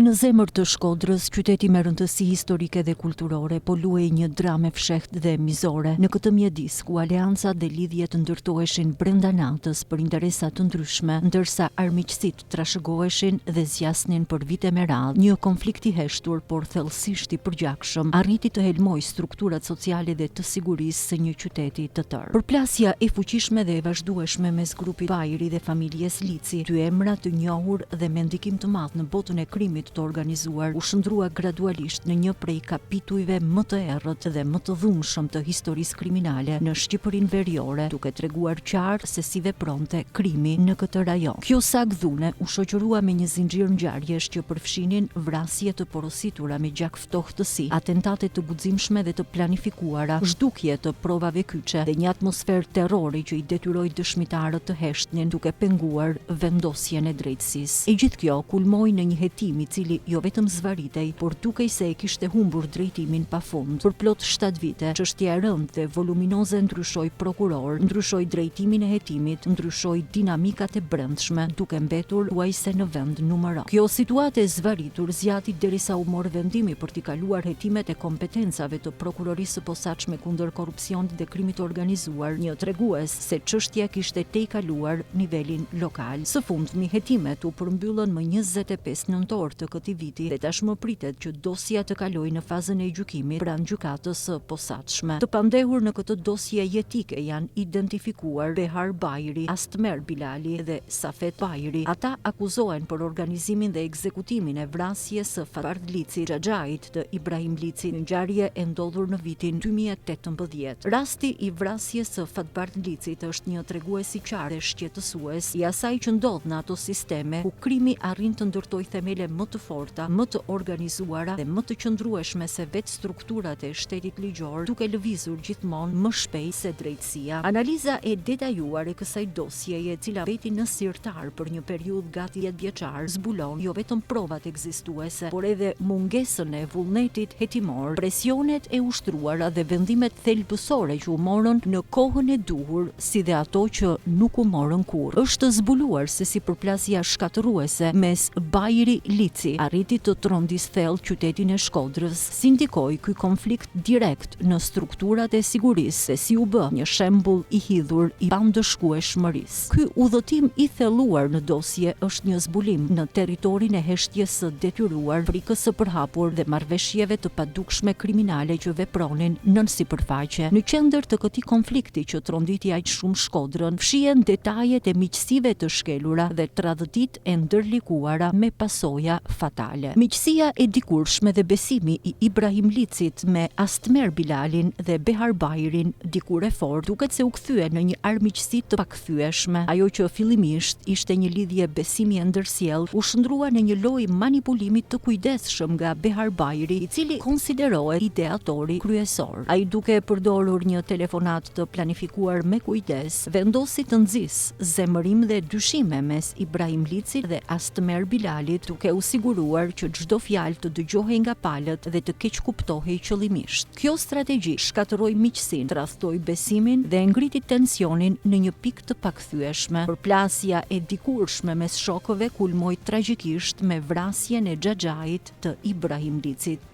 Në zemër të Shkodrës, qyteti me rëndësi historike dhe kulturore, po luej një dramë fshehtë dhe mizore. Në këtë mjedis ku aleancat dhe lidhjet ndërtoheshin brenda natës për interesa të ndryshme, ndërsa armiqësitë trashëgoheshin dhe zgjasnin për vite me radhë, një konflikt i heshtur por thellësisht i përgjakshëm arriti të helmojë strukturat sociale dhe të sigurisë së një qyteti të tërë. Përplasja e fuqishme dhe e vazhdueshme mes grupit Bajri dhe familjes Lici, dy emra të njohur dhe me ndikim të madh në botën e krimit të organizuar, u shndrua gradualisht në një prej kapitujve më të errët dhe më të dhunshëm të historisë kriminale në Shqipërinë Veriore, duke treguar qartë se si vepronte krimi në këtë rajon. Kjo sag dhune u shoqërua me një zinxhir ngjarjesh që përfshinin vrasje të porositura me gjak ftohtësi, atentate të guximshme dhe të planifikuara, zhdukje të provave kyçe dhe një atmosferë terrori që i detyroi dëshmitarët të heshtnin duke penguar vendosjen e drejtësisë. E gjithë kjo kulmoi në një hetim i cili jo vetëm zvaritej, por dukej se e kishte humbur drejtimin pafund. Për plot 7 vite, çështja e rëndë dhe voluminoze ndryshoi prokuror, ndryshoi drejtimin e hetimit, ndryshoi dinamikat e brendshme, duke mbetur huajse në vend numëro. Kjo situatë e zvaritur zgjati derisa u mor vendimi për t'i kaluar hetimet e kompetencave të prokurorisë së posaçme kundër korrupsionit dhe krimit organizuar, një tregues se çështja kishte tej kaluar nivelin lokal. Së fundmi, hetimet u përmbyllën më 25 nëntor të këtij viti dhe tashmë pritet që dosja të kalojë në fazën e gjykimit pranë gjykatës së posaçme. Të pandehur në këtë dosje jetike janë identifikuar Behar Bajri, Astmer Bilali dhe Safet Bajri. Ata akuzohen për organizimin dhe ekzekutimin e vrasjes së Fatbardh Lici, xhaxhait të Ibrahim Lici, një ngjarje e ndodhur në vitin 2018. Rasti i vrasjes së Fatbardh Licit është një tregues i qartë shqetësues i asaj që ndodh në ato sisteme ku krimi arrin të ndërtojë themele më të forta, më të organizuara dhe më të qëndrueshme se vetë strukturat e shtetit ligjor, duke lëvizur gjithmonë më shpejt se drejtësia. Analiza e detajuar e kësaj dosjeje, e cila veti në sirtar për një periudhë gati 10 vjeçar, zbulon jo vetëm provat ekzistuese, por edhe mungesën e vullnetit hetimor, presionet e ushtruara dhe vendimet thelbësore që u morën në kohën e duhur, si dhe ato që nuk u morën kurrë. Është zbuluar se si përplasja shkatërruese mes Bajri Lici arriti të trondis thellë qytetin e Shkodrës, si ndikoi ky konflikt direkt në strukturat e sigurisë dhe si u bë një shembull i hidhur i pandëshkueshmërisë. Ky udhëtim i thelluar në dosje është një zbulim në territorin e heshtjes së detyruar, frikës së përhapur dhe marrëveshjeve të padukshme kriminale që vepronin nën sipërfaqe. Në qendër të këtij konflikti që tronditi aq shumë Shkodrën, fshihen detajet e miqësive të shkelura dhe tradhtit e ndërlikuara me pasoja fatale. Miqësia e dikurshme dhe besimi i Ibrahim Licit me Astmer Bilalin dhe Behar Bajrin, dikur e fortë, duket se u kthye në një armiqësi të pakthyeshme. Ajo që fillimisht ishte një lidhje besimi e ndërsjellë, u shndrua në një lojë manipulimi të kujdesshëm nga Behar Bajri, i cili konsiderohet ideatori kryesor. Ai, duke përdorur një telefonat të planifikuar me kujdes, vendosi të nxjisë zemërim dhe dyshime mes Ibrahim Licit dhe Astmer Bilalit, duke u siguruar që çdo fjalë të dëgjohej nga palët dhe të keq kuptohej qëllimisht. Kjo strategji shkatërroi miqësinë, tradhtoi besimin dhe ngriti tensionin në një pikë të pakthyeshme. Përplasja e dikurshme mes shokëve kulmoi tragjikisht me vrasjen e xhaxhait të Ibrahim Licit.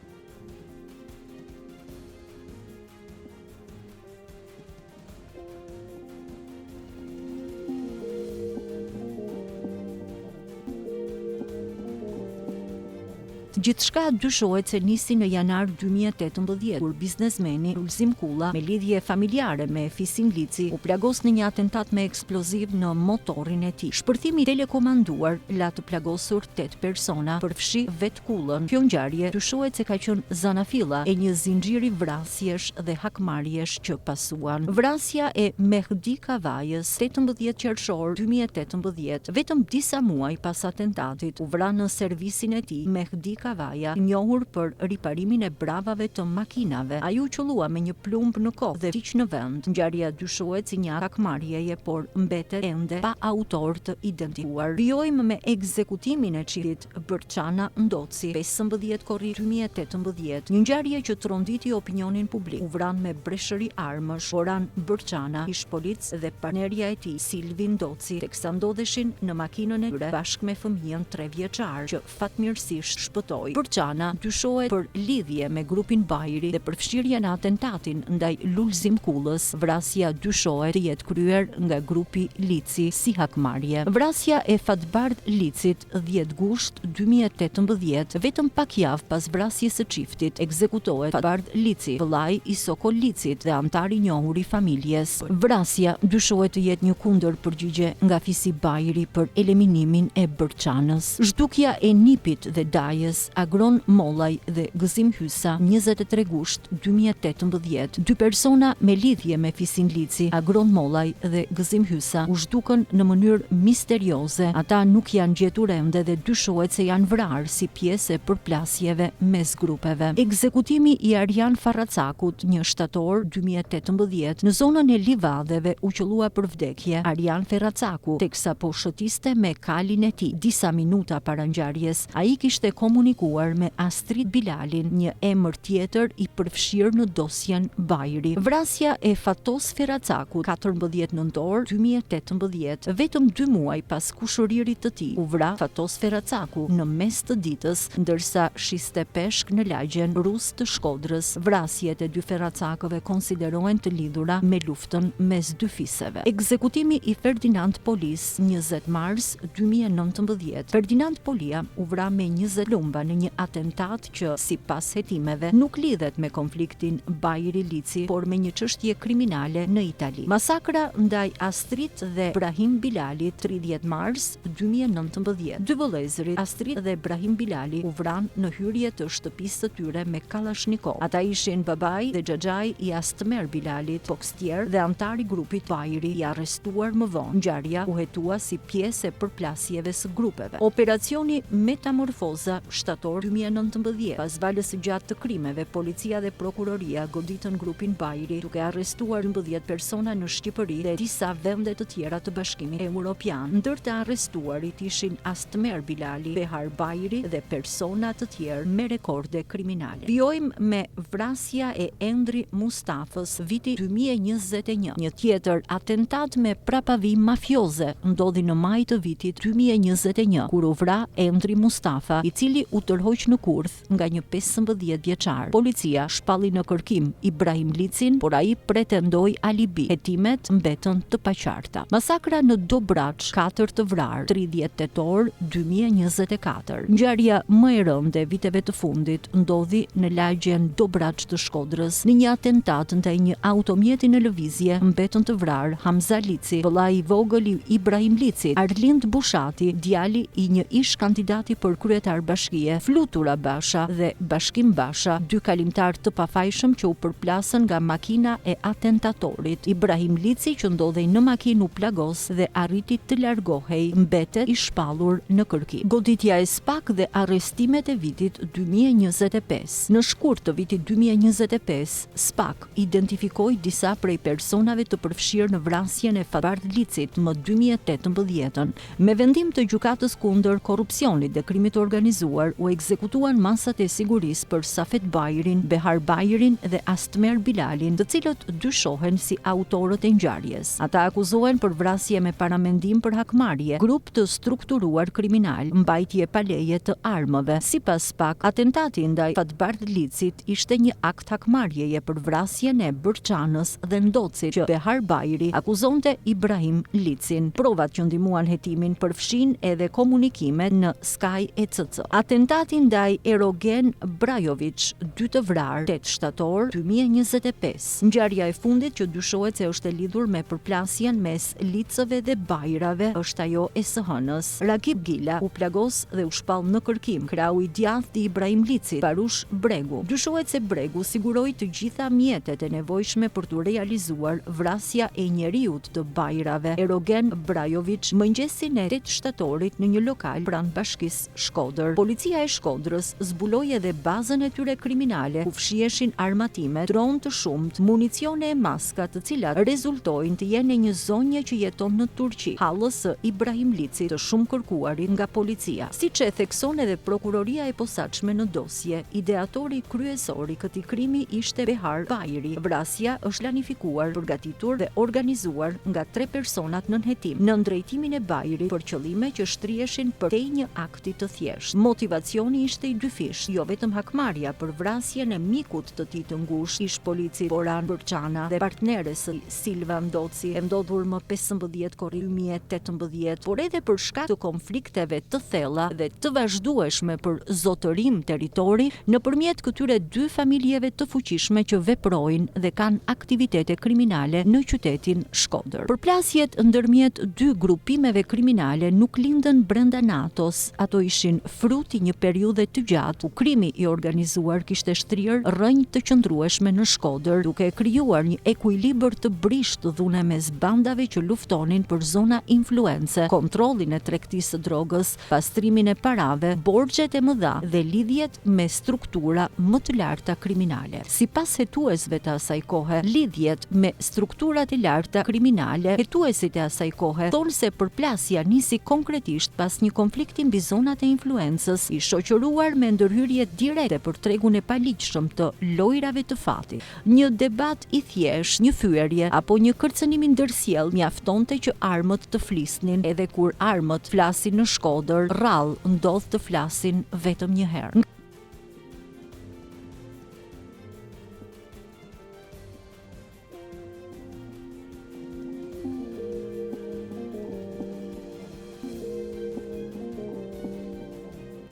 Gjithçka dyshohet se nisi në janar 2018, kur biznesmeni Ulzim Kulla, me lidhje familjare me Fisin Lici, u plagos në një atentat me eksploziv në motorin e tij. Shpërthimi telekomanduar la të plagosur 8 persona, përfshi vet Kullën. Kjo ngjarje dyshohet se ka qenë zanafilla e një zinxhiri vrasjesh dhe hakmarrjesh që pasuan. Vrasja e Mehdi Kavajës, 18 qershor 2018, vetëm disa muaj pas atentatit, u vra në servisin e tij Mehdi Kavajës, Kavaja, i njohur për riparimin e bravave të makinave. Ai u qellua me një plumb në kokë dhe vdiq në vend. Ngjarja dyshohet si një hakmarrjeje, por mbetet ende pa autor të identifikuar. Vijojmë me ekzekutimin e çiftit Bërçana Ndoci, 15 korrik 2018, një ngjarje që tronditi opinionin publik. U vran me breshëri armësh Boran Bërçana, ish polic dhe partnerja e tij Silvi Ndoci, teksa ndodheshin në makinën e tyre bashkë me fëmijën 3 vjeçar që fatmirësisht shpëtoi. Bërçana dyshohet për lidhje me grupin Bajri dhe përfshirje në atentatin ndaj Lulzim Kullës. Vrasja dyshohet të jetë kryer nga grupi Lici si hakmarrje. Vrasja e Fatbardh Licit 10 gusht 2018, vetëm pak javë pas vrasjes së çiftit, ekzekutohet Fatbardh Lici, vëllai i Sokol Licit dhe antar i njohur i familjes. Vrasja dyshohet të jetë një kundërpërgjigje nga Fisi Bajri për eliminimin e Bërçanës. Zhdukja e nipit dhe dajës Agron Mollaj dhe Gëzim Hysa, 23 gusht 2018. Dy persona me lidhje me Fisin Lici, Agron Mollaj dhe Gëzim Hysa, u zhdukën në mënyrë misterioze. Ata nuk janë gjetur ende dhe dyshohet se janë vrarë si pjesë e përplasjeve mes grupeve. Ekzekutimi i Arjan Farracakut, 1 shtator 2018, në zonën e livadheve u qellua për vdekje. Arjan Farracaku, teksa po shëtiste me kalin e tij disa minuta para ngjarjes, ai kishte komunikuar me Astrid Bilalin, një emër tjetër i përfshirë në dosjen Bajri. Vrasja e Fatos Farracakut, 14 nëntor 2018, vetëm 2 muaj pas kushëririt të tij, u vra Fatos Farracaku në mes të ditës, ndërsa shiste peshk në lagjen rus të Shkodrës. Vrasjet e dy Farracakëve konsiderohen të lidhura me luftën mes dy fiseve. Ekzekutimi i Ferdinand Polis, 20 mars 2019. Ferdinand Polia u vra me 20 plumba në një atentat që, sipas hetimeve, nuk lidhet me konfliktin Bajri Lici, por me një çështje kriminale në Itali. Masakra ndaj Astrid dhe Brahim Bilali, 30 mars 2019. Dy vëllezërit Astrid dhe Brahim Bilali u vran në hyrje të shtëpisë së tyre me Kalashnikov. Ata ishin babai dhe xhaxhai i Astmer Bilalit, pokstier dhe antar i grupit Bajri, i arrestuar më vonë. Ngjarja u hetua si pjesë e përplasjeve së grupeve. Operacioni Metamorfoza, shtator 2019. Pas valës së gjatë të krimeve, policia dhe prokuroria goditën grupin Bajri, duke arrestuar 12 persona në Shqipëri dhe disa vende të tjera të Bashkimit Evropian. Ndër të arrestuarit ishin Astmer Bilali, Behar Bajri dhe persona të tjerë me rekorde kriminale. Vijojmë me vrasja e Endri Mustafës, viti 2021. Një tjetër atentat me prapavi mafioze ndodhi në maj të vitit 2021, kur u vra Endri Mustafa, i cili u tërhoq në Kurth nga një 15 vjeçar. Policia shpalli në kërkim Ibrahim Licin, por ai pretendoi alibi. Hetimet mbetën të paqarta. Masakra në Dobraç, 4 të vrarë, 30 tetor 2024. Ngjarja më e rëndë e viteve të fundit ndodhi në lagjen Dobraç të Shkodrës. Në një atentat ndaj një automjeti në lëvizje, mbetën të vrarë Hamza Lici, vëllai i vogël i Ibrahim Licit, Arlind Bushati, djali i një ish kandidati për kryetar bashkie, Flutura Basha dhe Bashkim Basha, dy kalimtar të pafajshëm që u përplasën nga makina e atentatorit. Ibrahim Lici, që ndodhej në makinë, u plagos dhe arriti të largohej, mbetet i shpallur në kërkim. Goditja e SPAK dhe arrestimet e vitit 2025. Në shkurt të vitit 2025, SPAK identifikoi disa prej personave të përfshirë në vrasjen e Fatbardh Licit më 2018. Me vendim të gjykatës kundër korrupsionit dhe krimit organizuar, u ekzekutuan masat e sigurisë për Safet Bajrin, Behar Bajrin dhe Astmer Bilalin, të cilët dyshohen si autorët e ngjarjes. Ata akuzohen për vrasje me paramendim për hakmarrje, grup të strukturuar kriminal, mbajtje pa leje të armëve. Sipas SPAK, atentati ndaj Fatbardh Licit ishte një akt hakmarrjeje për vrasjen e Bërçanës dhe Ndocit, që Behar Bajri akuzonte Ibrahim Licin. Provat që ndihmuan hetimin përfshin edhe komunikimet në Sky ECC. Atentati ndaj Erogen Brajovic, 2 të vrarë, 8 shtator 2025. Ngjarja e fundit që dyshohet se është e lidhur me përplasjen mes licëve dhe bajrave është ajo e SH-s. Rakip Gila u plagos dhe u shpall në kërkim. Krau i djathtë i Ibrahim Licit, Barush Bregu. Dyshohet se Bregu siguroi të gjitha mjetet e nevojshme për të realizuar vrasja e njeriut të bajrave Erogen Brajovic mëngjesin e 8 shtatorit në një lokal pranë bashkisë Shkodër. Policia Policia e Shkodrës zbuloi edhe bazën e tyre kriminale ku fshieshin armatimet, dronë të shumt, municione e maska, të cilat rezultojnë të jenë një zonje që jeton në Turqi, hallës së Ibrahim Lici, të shumë kërkuarit nga policia. Siç e thekson edhe prokuroria e posaçme në dosje, ideatori kryesor i këtij krimi ishte Behar Bajri. Vrasja është planifikuar, përgatitur dhe organizuar nga 3 personat nën hetim, në drejtimin e Bajrit për qëllime që shtriheshin përtej një akti të thjeshtë. Motivacioni ishte i dyfisht, jo vetëm hakmarrja për vrasjen e mikut të tij të ngushtë, ish polici Boran Bërçana dhe partneres së Silva Ndoci, e ndodhur më 15 korrik 2018, por edhe për shkak të konflikteve të thella dhe të vazhdueshme për zotërim territori nëpërmjet këtyre 2 familjeve të fuqishme që veprojnë dhe kanë aktivitete kriminale në qytetin Shkodër. Përplasjet ndërmjet 2 grupimeve kriminale nuk lindën brenda NATO-s, ato ishin frut i një periudhe të gjatë ku krimi i organizuar kishte shtrirë rrënjë të qëndrueshme në Shkodër, duke krijuar një ekuilibër të brisht dhune mes bandave që luftonin për zona influence, kontrollin e tregtisë së drogës, pastrimin e parave, borxhet e mëdha dhe lidhjet me struktura më të larta kriminale. Sipas hetuesve të asaj kohe, lidhjet me strukturat e larta kriminale, hetuesit e asaj kohe thonë se përplasja nisi konkretisht pas një konflikti mbi zonat e influencës, i shoqëruar me ndërhyrje direkte për tregun e paligjshëm të lojrave të fatit. Një debat i thjeshtë, një fyerje apo një kërcënim i ndërsjellë mjaftonte që armët të flisnin, edhe kur armët flasin në Shkodër, rrallë ndodh të flasin vetëm një herë.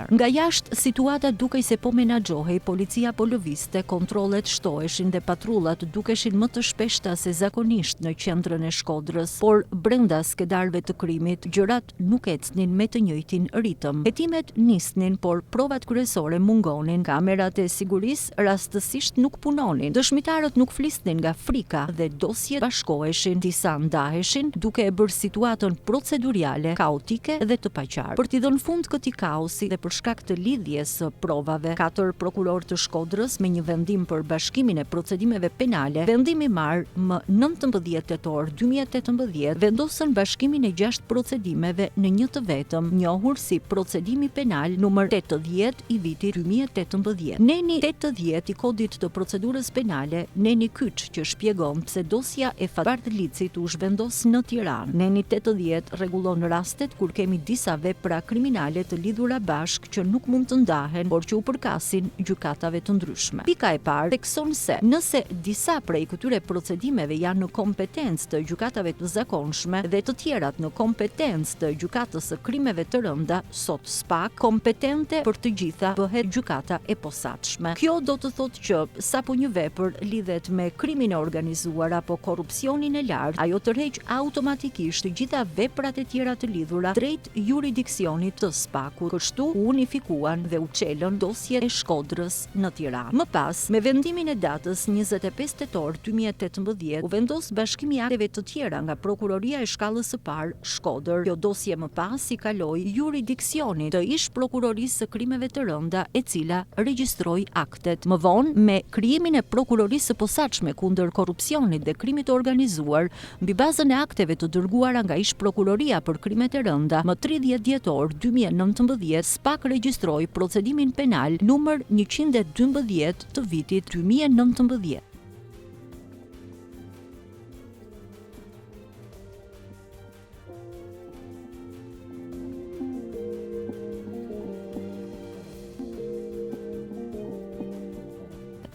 Nga jashtë situata dukej se po menaxhohej, policia po lëvizte, kontrollet shtoheshin dhe patrullat dukeshin më të shpeshta se zakonisht në qendrën e Shkodrës, por brenda skedarëve të krimit gjërat nuk ecnin me të njëjtin ritëm. Hetimet nisnin, por provat kryesore mungonin, kamerat e sigurisë rastësisht nuk punonin, dëshmitarët nuk flisnin nga frika dhe dosjet bashkoheshin, disa ndaheshin, duke e bërë situatën procedurale kaotike dhe të paqartë. Për t'i dhënë fund këtij kaosi dhe për shkak të lidhjes së provave, 4 prokurorë të Shkodrës me një vendim për bashkimin e procedimeve penale, vendimi marr më 19 tetor 2018, vendosën bashkimin e 6 procedimeve në një të vetëm, njohur si procedimi penal numër 80 i vitit 2018. Neni 80 i kodit të procedurës penale, Neni Kyç, që shpjegon pse dosja e Fatbart Licit u zhvendos në Tiranë. Neni 80 rregullon rastet kur kemi disa vepra kriminale të lidhura bashkë që nuk mund të ndahen, por që u përkasin gjykatave të ndryshme. Pika e parë thekson se nëse disa prej këtyre procedimeve janë në kompetencë të gjykatave të zakonshme dhe të tjerat në kompetencë të gjykatës së krimeve të rënda, sot SPAK, kompetente për të gjitha bëhet gjykata e posaçme. Kjo do të thotë që sapo një vepër lidhet me krimin e organizuar apo korrupsionin e lartë, ajo tërheq automatikisht të gjitha veprat e tjera të lidhura drejt juridiksionit të SPAK-ut. Kështu unifikuan dhe u çelën dosjet e Shkodrës në Tiranë. Më pas, me vendimin e datës 25 tetor 2018, u vendos bashkimi i akteve të tjera nga Prokuroria e Shkallës së Parë Shkodër. Kjo dosje më pas i kaloi juridiksionit të ish prokurorisë së krimeve të rënda, e cila regjistroi aktet. Më vonë, me krijimin e prokurorisë së posaçme kundër korrupsionit dhe krimit të organizuar, mbi bazën e akteve të dërguara nga ish prokuroria për krimet e rënda, më 30 dhjetor 2019, SPAK regjistroi procedimin penal numër 112 të vitit 2019.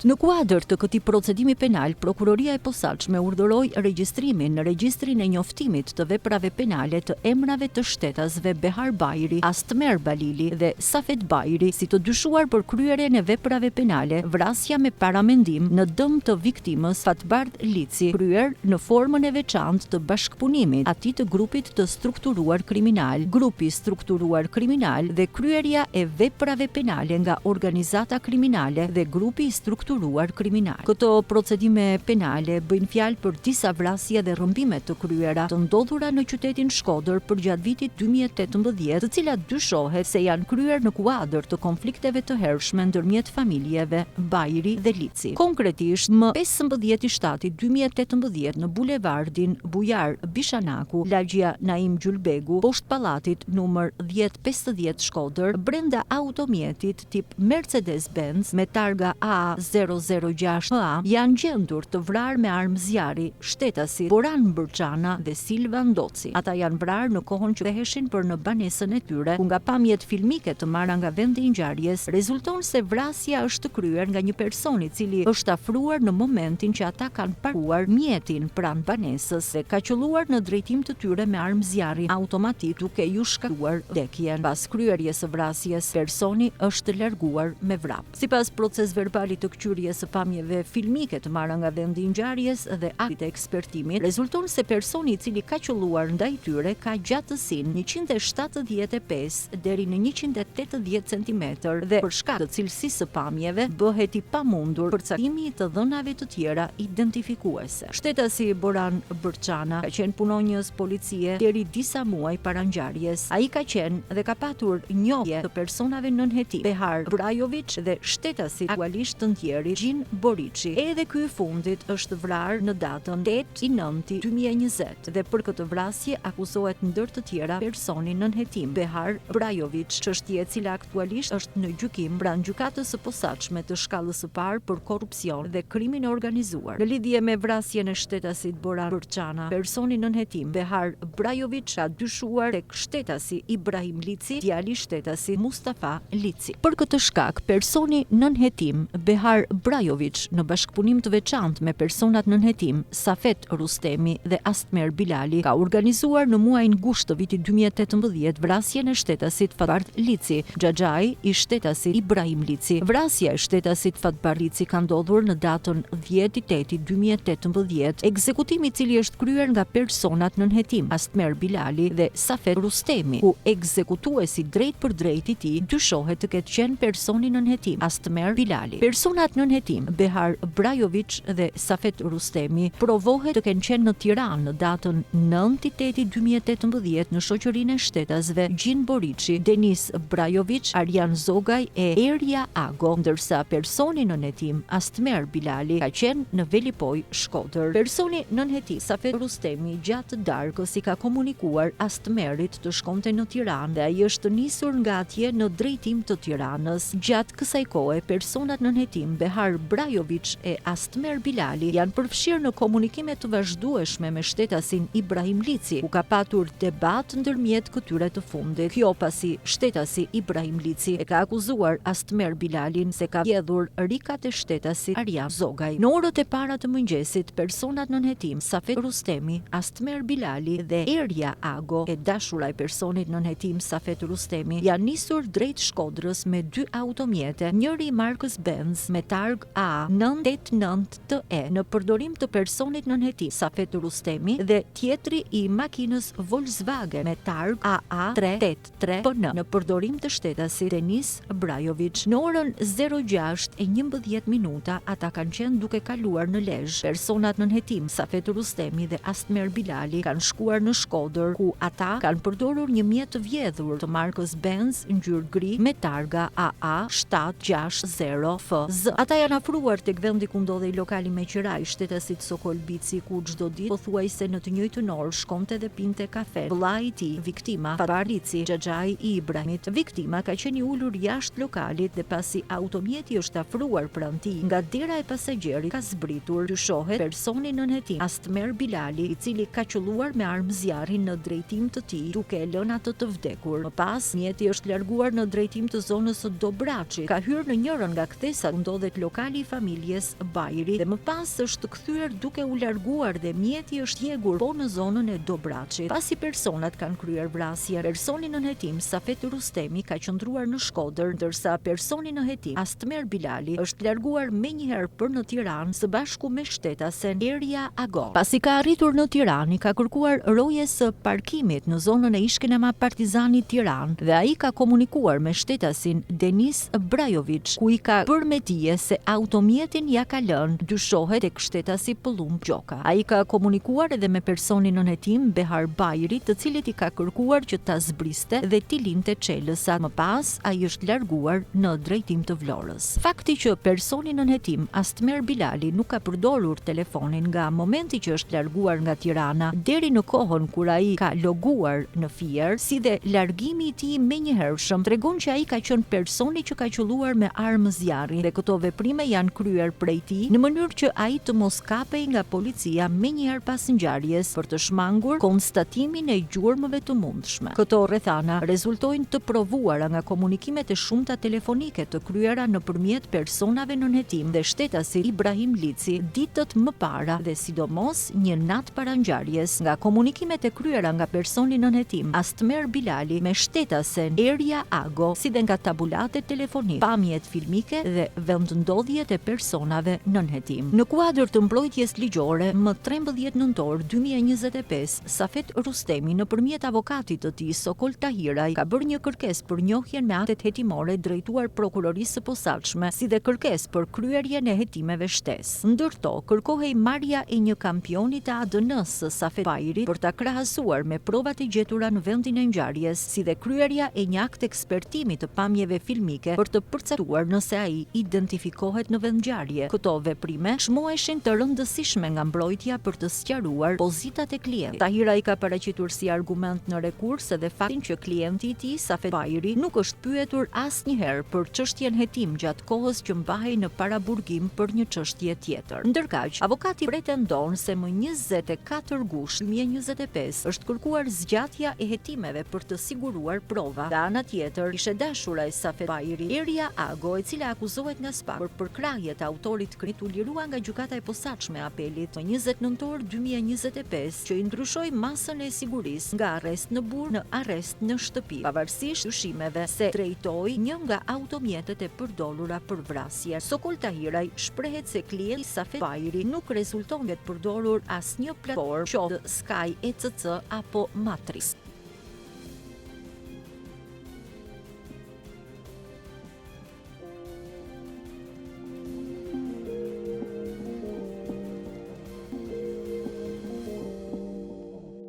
Në kuadër të këtij procedimi penal, Prokuroria e Posaçme urdhëroi regjistrimin në regjistrin e njoftimit të veprave penale të emrave të shtetasve Behar Bajri, Astmer Balili dhe Safet Bajri si të dyshuar për kryerjen e veprave penale, vrasja me paramendim në dëm të viktimës Fatbart Lici, kryer në formën e veçantë të bashkëpunimit atij të grupit të strukturuar kriminal, grupi strukturuar kriminal dhe kryerja e veprave penale nga organizata kriminale dhe grupi strukturuar strukturuar kriminal. Këto procedime penale bëjnë fjalë për disa vrasje dhe rrëmbime të kryera të ndodhura në qytetin Shkodër përgjatë vitit 2018, të cilat dyshohet se janë kryer në kuadër të konflikteve të hershme ndërmjet familjeve Bajri dhe Lici. Konkretisht, më 15 i shtatit 2018 në bulevardin Bujar Bishanaku, Lagjia Naim Gjulbegu, poshtë pallatit numër 1050 Shkodër, brenda automjetit tip Mercedes-Benz me targa A006HA janë gjendur të vrarë me armë zjarri shtetasit Boran Bërçana dhe Silva Ndoci. Ata janë vrarë në kohën që veheshin për në banesën e tyre, ku nga pamjet filmike të marra nga vendi i ngjarjes rezulton se vrasja është kryer nga një person i cili është afruar në momentin që ata kanë parkuar mjetin pranë banesës dhe ka qelluar në drejtim të tyre me armë zjarri automatik duke ju shkaktuar vdekjen. Pas kryerjes së vrasjes, personi është larguar me vrap. Sipas proces verbalit të këqyrjes së pamjeve filmike të marra nga vendi i ngjarjes dhe aktit të ekspertimit, rezulton se personi i cili ka qelluar ndaj tyre ka gjatësinë 175 deri në 180 cm dhe për shkak të cilësisë së pamjeve bëhet i pamundur përcaktimi i të dhënave të tjera identifikuese. Shtetasi Boran Bërçana ka qenë punonjës policie deri disa muaj para ngjarjes. Ai ka qenë dhe ka patur njohje të personave nënhetim, Behar Brajovic dhe shtetasi aktualisht të ndjerit Gjin Boriçi. Edhe ky i fundit është vrarë në datën 8/9/2020 dhe për këtë vrasje akuzohet ndër të tjera personi nënhetim Behar Brajovic, çështje e cila aktualisht është në gjykim pranë gjykatës së posaçme të shkallës së parë për korrupsion dhe krimin e organizuar. Në lidhje me vrasjen e shtetasit Boran Bërçana, personi nënhetim Behar Brajovic ka dyshuar tek shtetasi Ibrahim Lici, djali i shtetasit Mustafa Lici. Për këtë shkak, personi nënhetim Behar Brajovic në bashkëpunim të veçantë me personat nënhetim Safet Rustemi dhe Astmer Bilali ka organizuar në muajin gusht të vitit 2018 vrasjen e shtetasit Fatbar Lici, xhaxhai i shtetasit Ibrahim Lici. Vrasja e shtetasit Fatbar Lici ka ndodhur në datën 10/8/2018, ekzekutimi i cili është kryer nga personat nënhetim Astmer Bilali dhe Safet Rustemi, ku ekzekutuesi drejt për drejt i tij dyshohet të ketë qenë personi nënhetim Astmer Bilali. Personat nënhetim Behar Brajovic dhe Safet Rustemi provohet të kenë qenë në Tiranë në datën 9/8/2018 në shoqërinë e shtetasve Gjin Boriçi, Denis Brajovic, Arjan Zogaj e Erja Ago, ndërsa personi nënhetim Astmer Bilali ka qenë në Velipoj, Shkodër. Personi nënhetim Safet Rustemi gjatë darkës i ka komunikuar Astmerit të shkonte në Tiranë dhe ai është nisur nga atje në drejtim të Tiranës. Gjatë kësaj kohe, personat nënhetim Behar Brajovic e Astmer Bilali janë përfshirë në komunikime të vazhdueshme me shtetasin Ibrahim Lici, ku ka patur debat ndërmjet këtyre të fundit. Kjo pasi shtetasi Ibrahim Lici e ka akuzuar Astmer Bilalin se ka vjedhur rikat e shtetasit Arjan Zogaj. Në orët e para të mëngjesit, personat nënhetim Safet Rustemi, Astmer Bilali dhe Erja Ago, e dashura e personit nënhetim Safet Rustemi, janë nisur drejt Shkodrës me dy automjete, njëri i markës Benz me targ A989TE në përdorim të personit nënhetim Safet Rustemi dhe tjetri i makinës Volkswagen me targ AA383PN në përdorim të shtetasit Denis Brajovic. Në orën 06:11 ata kanë qenë duke kaluar në Lezhë. Personat nënhetim Safet Rustemi dhe Astmer Bilali kanë shkuar në Shkodër, ku ata kanë përdorur një mjet të vjedhur të markës Benz ngjyrë gri me targa AA760FZ. Ata janë afruar tek vendi ku ndodhej lokali me qira i shtetasit Sokol Bici, ku çdo ditë pothuajse në të njëjtën orë shkonte dhe pinte kafe vllai i tij, viktima Fatbar Lici, xhaxhai i Ibrahimit. Viktima ka qenë i ulur jashtë lokalit dhe pasi automjeti është afruar pranë tij, nga dera e pasagjerit ka zbritur, dyshohet personi nënhetim Astmer Bilali, i cili ka qelluar me armë zjarri në drejtim të tij duke e lënë atë të vdekur. Më pas, mjeti është larguar në drejtim të zonës së Dobraçit, ka hyrë në njërin nga kthesat ku ndodhet lokali i familjes Bajri dhe më pas është kthyer duke u larguar dhe mjeti është djegur po në zonën e Dobraçit. Pasi personat kanë kryer vrasje, personi nënhetim Safet Rustemi ka qëndruar në Shkodër, ndërsa personi nënhetim Astmer Bilali është larguar menjëherë për në Tiranë së bashku me shtetasen Erja Ago. Pasi ka arritur në Tiranë, ka kërkuar roje së parkimit në zonën e Ishkenema Partizani Tiranë dhe ai ka komunikuar me shtetasin Denis Brajovic, ku i ka bërë me dije se automjetin ja ka lënë, dyshohet tek shtetasi Pëllumb Gjoka. Ai ka komunikuar edhe me personin nën hetim Behar Bajri, të cilit i ka kërkuar që ta zbriste dhe t'i linte çelësat. Më pas, ai është larguar në drejtim të Vlorës. Fakti që personi nën hetim Astmer Bilali nuk ka përdorur telefonin nga momenti që është larguar nga Tirana deri në kohën kur ai ka loguar në Fier, si dhe largimi i tij menjëhershëm, tregon që ai ka qenë personi që ka qelluar me armë zjarri dhe këto veprime janë kryer prej tij në mënyrë që ai të mos kapej nga policia menjëherë pas ngjarjes për të shmangur konstatimin e gjurmëve të mundshme. Këto rrethana rezultojnë të provuara nga komunikimet e shumta telefonike të kryera nëpërmjet personave nën hetim dhe shtetasi Ibrahim Lici ditët më para dhe sidomos një natë para ngjarjes. Nga komunikimet e kryera nga personi nën hetim Astmer Bilali me shtetasen Erja Ago, si dhe nga tabulatet telefonike, pamjet filmike dhe vendndodhjet e personave nën hetim. Në kuadër të mbrojtjes ligjore, më 13 nëntor 2025, Safet Rustemi nëpërmjet avokatit të tij Sokol Tahiraj ka bërë një kërkesë për njohjen me aktet hetimore drejtuar prokurorisë së posaçme, si dhe kërkesë për kryerjen e hetimeve shtesë. Ndërto, kërkohej marrja e një kampioni të ADN-s së Safet Bajri për ta krahasuar me provat e gjetura në vendin e ngjarjes, si dhe kryerja e një akt ekspertimi të pamjeve filmike për të përcaktuar nëse ai identifikohet në vend ngjarje. Këto veprime shmoheshin të rëndësishme nga mbrojtja për të sqaruar pozitat e klientit. Tahira i ka paraqitur si argument në rekurs edhe faktin që klienti i tij, Safet Bajri, nuk është pyetur asnjëherë për çështjen hetim gjatë kohës që mbahej në paraburgim për një çështje tjetër. Ndërkaq, avokati pretendon se më 24 gusht 2025 është kërkuar zgjatja e hetimeve për të siguruar prova. Nga ana tjetër, ishte dashura e Safet Bajri, Erja Ago, e cila akuzohet nga SPAK për përkrahje të autorit krimit, u lirua nga gjykata e posaçme e apelit më 20 nëntor 2025, që i ndryshoi masën e sigurisë nga arrest në burg në arrest në shtëpi, pavarësisht dyshimeve se drejtoi një nga automjetet e përdorura për vrasje. Sokol Tahiraj shprehet se klienti Safet Bajri nuk rezulton nga të përdorur asnjë platformë, qoftë Sky, ECC apo Matrix.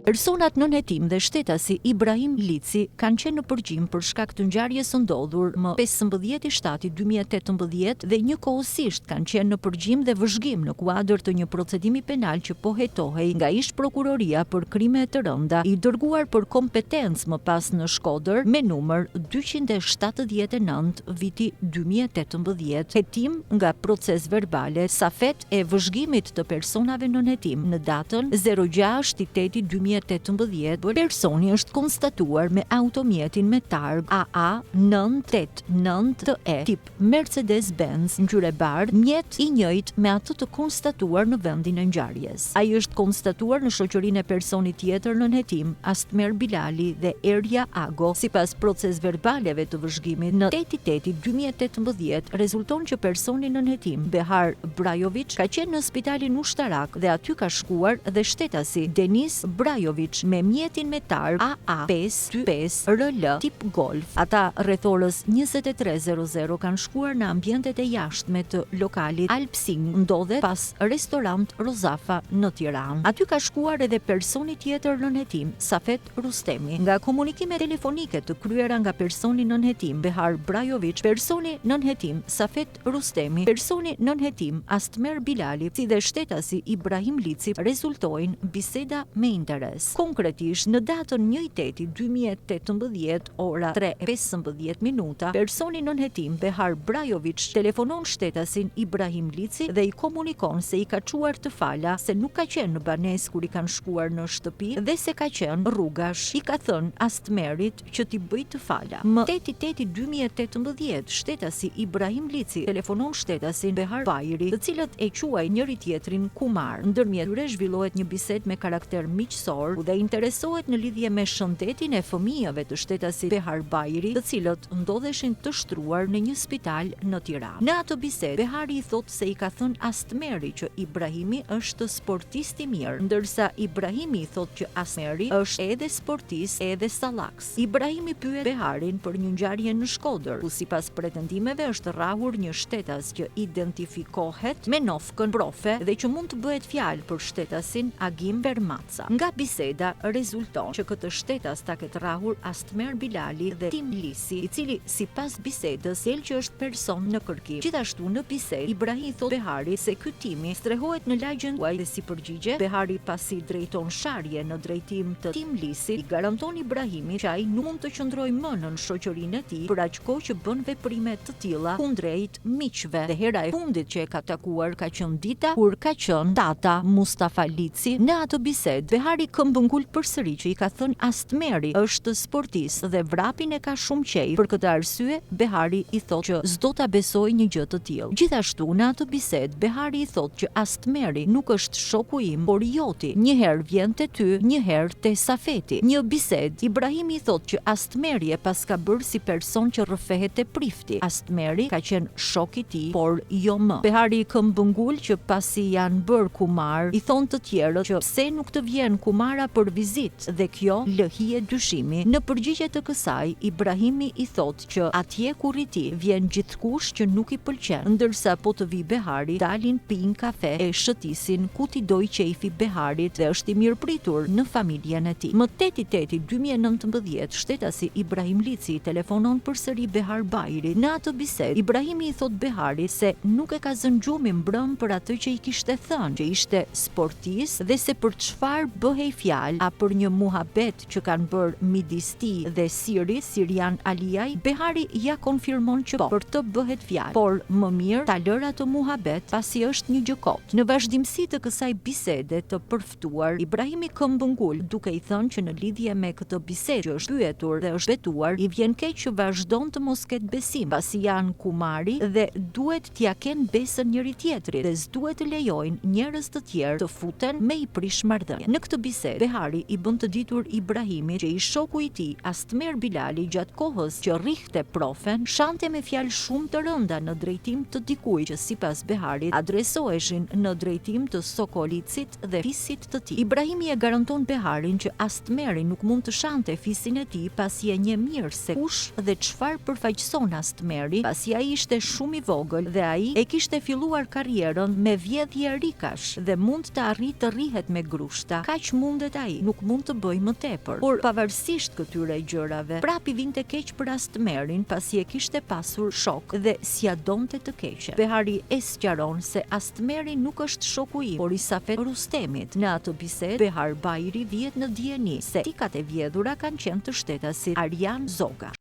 Personat nën hetim dhe shtetasi Ibrahim Lici kanë qenë në përgjim për shkak të ngjarjes së ndodhur më 15/7/2018 dhe njëkohësisht kanë qenë në përgjim dhe vëzhgim në kuadër të një procedimi penal që po hetohej nga ish prokuroria për krime të rënda, i dërguar për kompetencë më pas në Shkodër me numër 279 viti 2018, hetim nga proces verbale Safet e vëzhgimit të personave nën hetim në datën 06/8/2018. Personi është konstatuar me automjetin me targ AA 989TE tip Mercedes-Benz ngjyrë bardhë, mjet i njëjtë me atë të konstatuar në vendin e ngjarjes. Ai është konstatuar në shoqërinë e personit tjetër nën hetim Astmer Bilali dhe Erja Ago. Sipas procesverbaleve të vëzhgimit në 8/8/2018 rezulton që personi nën hetim Behar Brajovic ka qenë në spitalin ushtarak dhe aty ka shkuar dhe shtetasi Denis Brajovic me mjetin me targ AA525RL tip Golf. Ata rreth orës 23:00 kanë shkuar në ambientet e jashtme të lokalit Alpsing, ndodhet pas restorant Rozafa në Tiranë. Aty ka shkuar edhe personi tjetër nën hetim, Safet Rustemi. Nga komunikimet telefonike të kryera nga personi nën hetim Behar Brajovic, personi nën hetim Safet Rustemi, personi nën hetim Astmer Bilali, si dhe shtetasi Ibrahim Lici rezultojnë biseda me interes. Konkretisht, në datën 1/8/2018, ora 3:15, personi nën hetim Behar Brajovic telefonon shtetasin Ibrahim Lici dhe i komunikon se i ka çuar të fala, se nuk ka qenë në banesë kur i kanë shkuar në shtëpi dhe se ka qenë rrugash. I ka thënë Astmerit që t'i bëj të fala. Më 8/8/2018, shtetasi Ibrahim Lici telefonon shtetasin Behar Bajri, të cilët e quaj njëri tjetrin kumar. Ndërmjet tyre zhvillohet një bisedë me karakter miqësor shoqëror, ku dhe interesohet në lidhje me shëndetin e fëmijëve të shtetasit Behar Bajri, të cilët ndodheshin të shtruar në një spital në Tiranë. Në atë bisedë, Behari i thot se i ka thënë Astmeri që Ibrahimi është sportist i mirë, ndërsa Ibrahimi i thot që Astmeri është edhe sportist edhe sallaks. Ibrahimi pyet Beharin për një ngjarje në Shkodër, ku sipas pretendimeve është rrahur një shtetas që identifikohet me nofkën profe dhe që mund të bëhet fjalë për shtetasin Agim Bermaca. Nga biseda rezulton që këtë shtetas ta ketë rrahur Astmer Bilali dhe Tim Lisi, i cili sipas bisedës del që është person në kërkim. Gjithashtu në bisedë Ibrahim thot Behari se ky timi strehohet në lagjen tuaj dhe si përgjigje Behari pasi drejton sharje në drejtim të Tim Lisi, i garanton Ibrahimit që ai nuk mund të qëndrojë më në shoqërinë e tij për aq kohë që bën veprime të tilla kundrejt miqve. Dhe hera e fundit që e ka takuar ka qenë dita kur ka qenë tata Mustafa Lici. Në atë bisedë Behari këmbëngul përsëri që i ka thënë Astmeri është sportist dhe vrapin e ka shumë qejf. Për këtë arsye Behari i thotë që s'do ta besoj një gjë të tillë. Gjithashtu në atë bisedë Behari i thotë që Astmeri nuk është shoku im, por joti. Një herë vjen te ty, një herë te Safeti. Një bisedë Ibrahimi i thotë që Astmeri e pas ka bërë si person që rrëfehet te prifti. Astmeri ka qenë shok i tij, por jo më. Behari i këmbëngul që pasi janë bërë kumar, i thonë të tjerët që pse nuk të vjen kumara për vizitë dhe kjo lë hije dyshimi. Në përgjigje të kësaj, Ibrahimi i thotë që atje ku rriti vjen gjithkush që nuk i pëlqen, ndërsa po të vi Behari, dalin pin kafe e shëtisin ku t'i doj qejfi Beharit dhe është i mirëpritur në familjen e tij. Më 8/8/2019, shtetasi Ibrahim Lici telefonon përsëri Behar Bajri. Në atë bisedë, Ibrahimi i thot Beharit se nuk e ka zënë gjumin mbrëm për atë që i kishte thënë, që ishte sportist dhe se për çfarë bëhej fjalë, a për një muhabet që kanë bërë midis tij dhe Sirian Aliaj. Behari ja konfirmon që po, për të bëhet fjalë, por më mirë ta lër atë muhabet pasi është një gjë kot. Në vazhdimsi të kësaj bisede të përftuar, Ibrahimi këmbëngul duke i thënë që në lidhje me këtë bisedë që është pyetur dhe është betuar, i vjen keq që vazhdon të mos ketë besim, pasi janë kumari dhe duhet t'ja kenë besën njëri tjetrit dhe s'duhet të lejojnë njerëz të tjerë të futen me i prish marrëdhënie. Në këtë bisedë, Behari i bën të ditur Ibrahimit që i shoku i tij, Astmer Bilali, gjatë kohës që rrihte profen, shante me fjalë shumë të rënda në drejtim të dikujt që sipas Beharit adresoheshin në drejtim të Sokolicit dhe fisit të tij. Ibrahimi e garanton Beharin që Astmeri nuk mund të shante fisin e tij pasi e njeh mirë se kush dhe çfarë përfaqëson Astmeri, pasi ai ishte shumë i vogël dhe ai e kishte filluar karrierën me vjedhje rikash dhe mund të arrijë të rrihet me grushta. Kaq mundet ai, nuk mund të bëj më tepër. Por pavarësisht këtyre gjërave, prap i vinte keq për Astmerin pasi e kishte pasur shok dhe s'ia donte të keqen. Behari e sqaron se Astmeri nuk është shoku i, por i Safet Rustemit. Në atë bisedë, Behar Bajri vihet në dieni se tikat e vjedhura kanë qenë të shtetasit Arjan Zoga.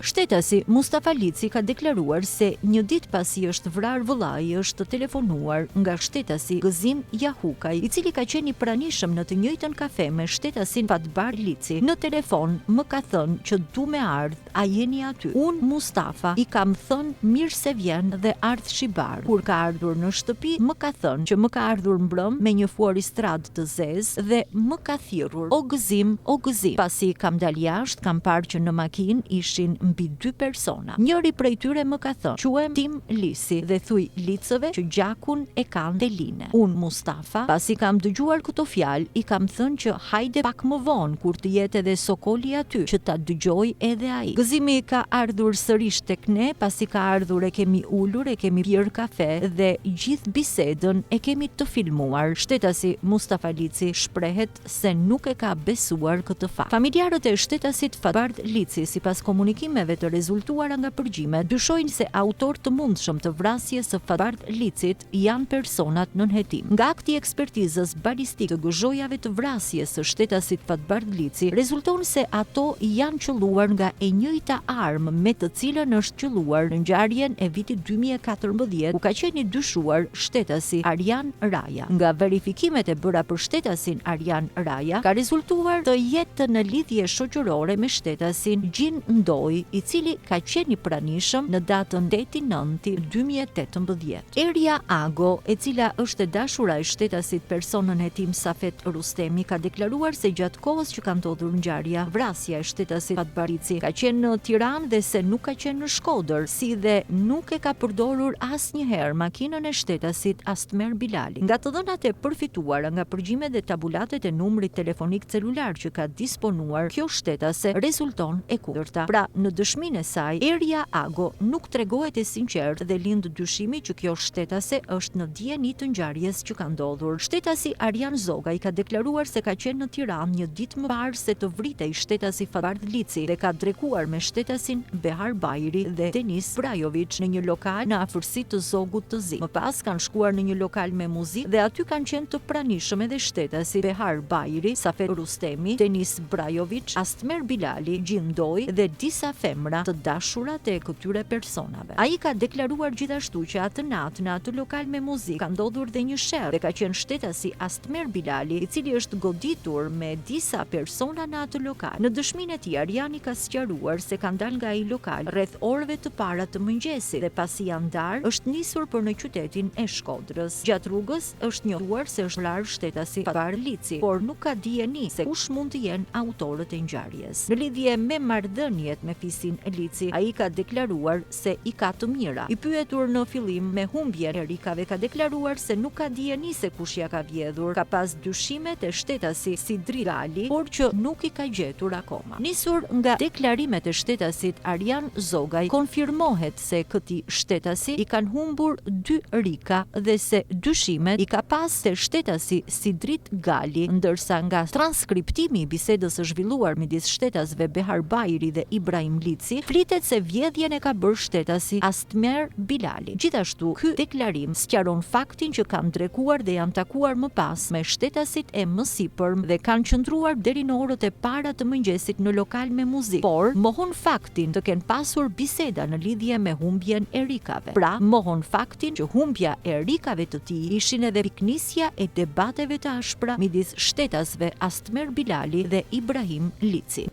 Shtetasi Mustafa Lici ka deklaruar se një ditë pasi është vrarë vëllai, është telefonuar nga shtetasi Gëzim Jahukaj, i cili ka qenë i pranishëm në të njëjtën kafe me shtetasin Fatbar Lici. Në telefon më ka thënë që du me ardh, a jeni aty? Unë Mustafa i kam thënë mirë se vjen dhe ardh shibar. Kur ka ardhur në shtëpi, më ka thënë që më ka ardhur mbrëm me një fuoristradë të zezë dhe më ka thirrur: o Gëzim, o Gëzim. Pasi kam dalë jashtë, kam parë që në makinë ishin mbi 2 persona. Njëri prej tyre më ka thënë: quhem Tim Lisi dhe thuj licëve që gjakun e kanë Deline. Unë Mustafa, pasi kam dëgjuar këto fjalë, i kam thënë që hajde pak më vonë kur të jetë edhe Sokoli aty, që ta dëgjoj edhe ai. Gëzimi ka ardhur sërish tek ne, pasi ka ardhur e kemi ulur, e kemi pirë kafe dhe gjithë bisedën e kemi të filmuar. Shtetasi Mustafa Lici shprehet se nuk e ka besuar këtë fakt. Familjarët e shtetasit Fatbar Lici, sipas komunikimeve të rezultuara nga përgjimet, dyshojnë se autor të mundshëm të vrasjes së Fatbar Licit janë personat nën hetim. Nga akti i ekspertizës balistik të gëzhojave të vrasjes së shtetasit Fatbar Lici, rezulton se ato janë qelluar nga e njëjta armë me të cilën është qelluar në ngjarjen e vitit 2014, ku ka qenë i dyshuar shtetasi Arjan Raja. Nga verifikimet e bëra për shtetasin Arjan Raja, ka rezultuar të jetë në lidhje shoqërore me shtetasin Gjin Ndoj, Bilali, i cili ka qenë i pranishëm në datën 8/9/2018. Eria Ago, e cila është e dashura e shtetasit personën hetim Safet Rustemi, ka deklaruar se gjatë kohës që ka ndodhur ngjarja, vrasja e shtetasit Fatbarici ka qenë në Tiranë dhe se nuk ka qenë në Shkodër, si dhe nuk e ka përdorur asnjëherë makinën e shtetasit Astmer Bilali. Nga të dhënat e përfituara nga përgjimet dhe tabulatet e numrit telefonik celular që ka disponuar, kjo shtetase rezulton e kundërta. Pra, në dëshminë e saj, Eria Ago nuk tregohet e sinqertë dhe lind dyshimi që kjo shtetase është në dijeni të ngjarjes që ka ndodhur. Shtetasi Arjan Zogaj ka deklaruar se ka qenë në Tiranë një ditë më parë se të vritej shtetasi Fatbarici dhe ka drekuar me shtetasin Behar Bajri dhe Denis Brajovic në një lokal në afërsi të Zogut të Zi. Më pas kanë shkuar në një lokal me muzikë dhe aty kanë qenë të pranishëm edhe shtetasi Behar Bajri, Safet Rustemi, Denis Brajovic, Astmer Bilali, Gjindoj dhe disa femra të dashura të këtyre personave. Ai ka deklaruar gjithashtu që atë natë në atë lokal me muzikë ka ndodhur dhe një sherr dhe ka qenë shtetasi Astmer Bilali, i cili është goditur me disa persona në atë lokal. Në dëshminë e tij, Arjani ka sqaruar se ka dalë nga ai lokal rreth orëve të para të mëngjesit dhe pasi janë ndarë, është nisur për në qytetin e Shkodrës. Gjatë rrugës është njohuar se është vrarë shtetasi Fatbarici, por nuk ka dijeni se kush mund të jenë autorët e ngjarjes. Në lidhje me marrëdhëniet me fisin e Lici, ai ka deklaruar se i ka të mira. I pyetur në fillim me humbjen e rikave, ka deklaruar se nuk ka dijeni se kush ja ka vjedhur. Ka pas dyshimet e shtetasi Sidri Gali, por që nuk i ka gjetur akoma. Nisur nga deklarimet e shtetasit Arjan Zogaj, konfirmohet se këtij shtetasi i kanë humbur 2 rika dhe se dyshimet i ka pas se shtetasi Sidrit Gali, ndërsa nga transkriptimi i bisedës së zhvilluar midis shtetasve Behar Bajri dhe Ibrahim Lici, flitet se vjedhjen e ka bërë shtetasi Astmer Bilali. Gjithashtu, ky deklarim sqaron faktin që kanë drekuar dhe janë takuar më pas me shtetasit e mësipërm dhe kanë qëndruar deri në orët e para të mëngjesit në lokal me muzikë, por mohon faktin të kenë pasur biseda në lidhje me humbjen e rikave. Pra, mohon faktin që humbja e rikave të tij ishin edhe piknisja e debateve të ashpra midis shtetasve Astmer Bilali dhe Ibrahim Lici.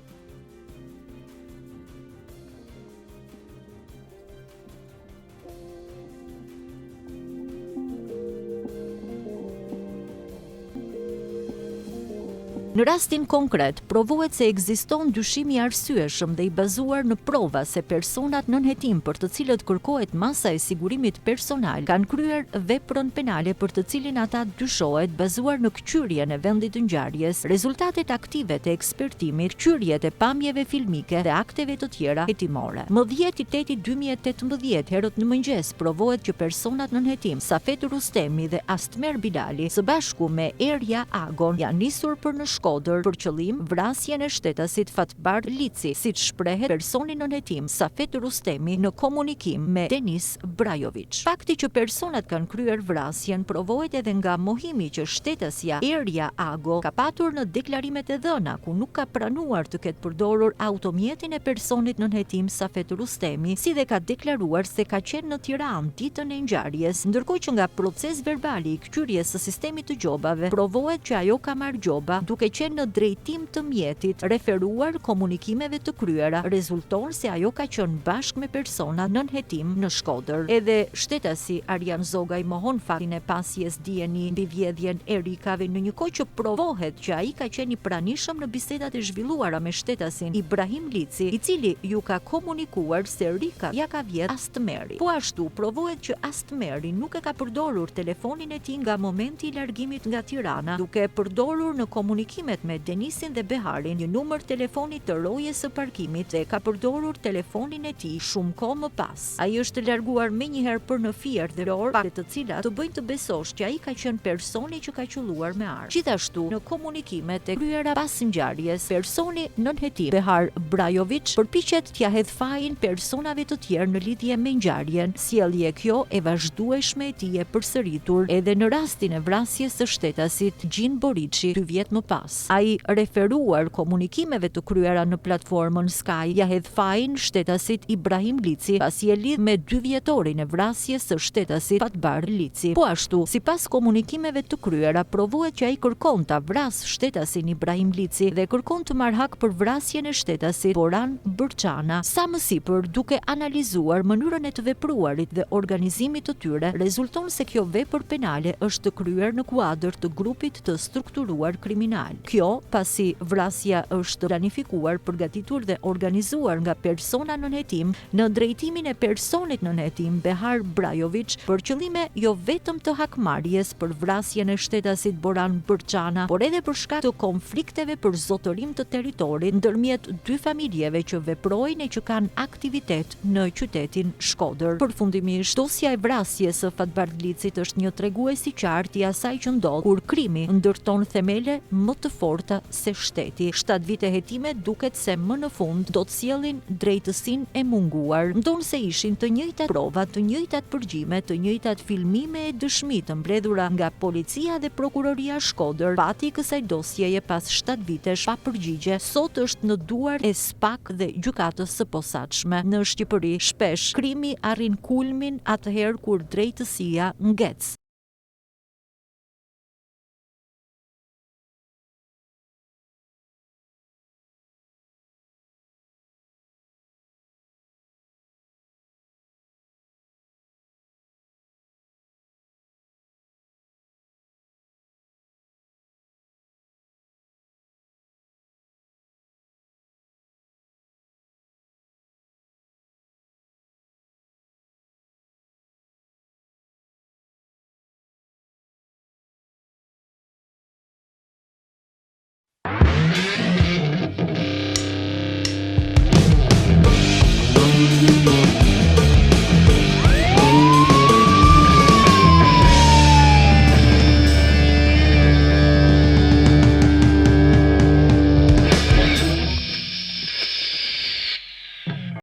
Në rastin konkret, provohet se ekziston dyshim i arsyeshëm dhe i bazuar në prova se personat nënhetim për të cilët kërkohet masa e sigurimit personal kanë kryer veprën penale për të cilin ata dyshohet bazuar në këqyrjen e vendit të ngjarjes, rezultatet aktive të ekspertimit, këqyrjet e pamjeve filmike dhe akteve të tjera hetimore. Më 10/8/2018 herët në mëngjes provohet që personat nënhetim Safet Rustemi dhe Astmer Bilali së bashku me Eria Agon janë nisur për në Shkodër për qëllim vrasjen e shtetasit Fatbarici, siç shprehet personi nënhetim Safet Rustemi në komunikim me Denis Brajovic. Fakti që personat kanë kryer vrasjen provohet edhe nga mohimi që shtetësja Eria Ago ka patur në deklarimet e dhëna, ku nuk ka pranuar të ketë përdorur automjetin e personit nënhetim Safet Rustemi, si dhe ka deklaruar se ka qenë në Tiranë ditën e ngjarjes, ndërkohë që nga proces verbali i këqyrjes së sistemit të gjobave provohet që ajo ka marrë gjoba duke qenë në drejtim të mjetit, referuar komunikimeve të kryera, rezulton se ajo ka qenë bashkë me persona nënhetim në Shkodër. Edhe shtetasi Arjan Zogaj mohon faktin e pasjes dijeni mbi vjedhjen e rikave, në një kohë që provohet që ai ka qenë i pranishëm në bisedat e zhvilluara me shtetasin Ibrahim Lici, i cili ju ka komunikuar se rika ja ka vjedhur Astmeri. Po ashtu provohet që Astmeri nuk e ka përdorur telefonin e tij nga momenti i largimit nga Tirana, duke përdorur në komunikimet me Denisin dhe Beharin një numër telefoni të rojes së parkimit dhe ka përdorur telefonin e tij shumë kohë më pas. Ai është larguar menjëherë për në Fier dhe Ror, fakte të cilat të bëjnë të besosh që ai ka qenë personi që ka qelluar me armë. Gjithashtu, në komunikimet e kryera pas ngjarjes, personi nënhetim Behar Brajovic përpiqet t'ia hedh fajin personave të tjerë në lidhje me ngjarjen, sjellje kjo e vazhdueshme e tij e përsëritur edhe në rastin e vrasjes së shtetasit Gjin Boriçi 2 vjet më pas. vras. Ai referuar komunikimeve të kryera në platformën Sky ja hedh fajin shtetasit Ibrahim Lici, pasi e lidh me 2 vjetorin e vrasjes së shtetasit Fatbar Lici. Po ashtu, sipas komunikimeve të kryera, provuhet që ai kërkon ta vras shtetasin Ibrahim Lici dhe kërkon të marrë hak për vrasjen e shtetasit Boran Bërçana. Sa më sipër, duke analizuar mënyrën e të vepruarit dhe organizimit të tyre, rezulton se kjo vepër penale është të kryer në kuadër të grupit të strukturuar kriminal. Kjo pasi vrasja është planifikuar, përgatitur dhe organizuar nga persona nënhetim në drejtimin e personit nënhetim Behar Brajovic për qëllime jo vetëm të hakmarrjes për vrasjen e shtetasit Boran Bërçana, por edhe për shkak të konflikteve për zotërim të territorit ndërmjet 2 familjeve që veprojnë e që kanë aktivitet në qytetin Shkodër. Përfundimisht, dosja e vrasjes së Fatbar Licit është një tregues i qartë i asaj që ndodh kur krimi ndërton themele më të forta se shteti. 7 vite hetime duket se më në fund do të sjellin drejtësinë e munguar. Ndonse ishin të njëjtat prova, të njëjtat përgjime, të njëjtat filmime e dëshmi të mbledhura nga policia dhe prokuroria Shkodër, fati i kësaj dosjeje pas 7 vitesh pa përgjigje sot është në duar e SPAK dhe gjykatës së posaçme. Në Shqipëri, shpesh krimi arrin kulmin atëherë kur drejtësia ngec.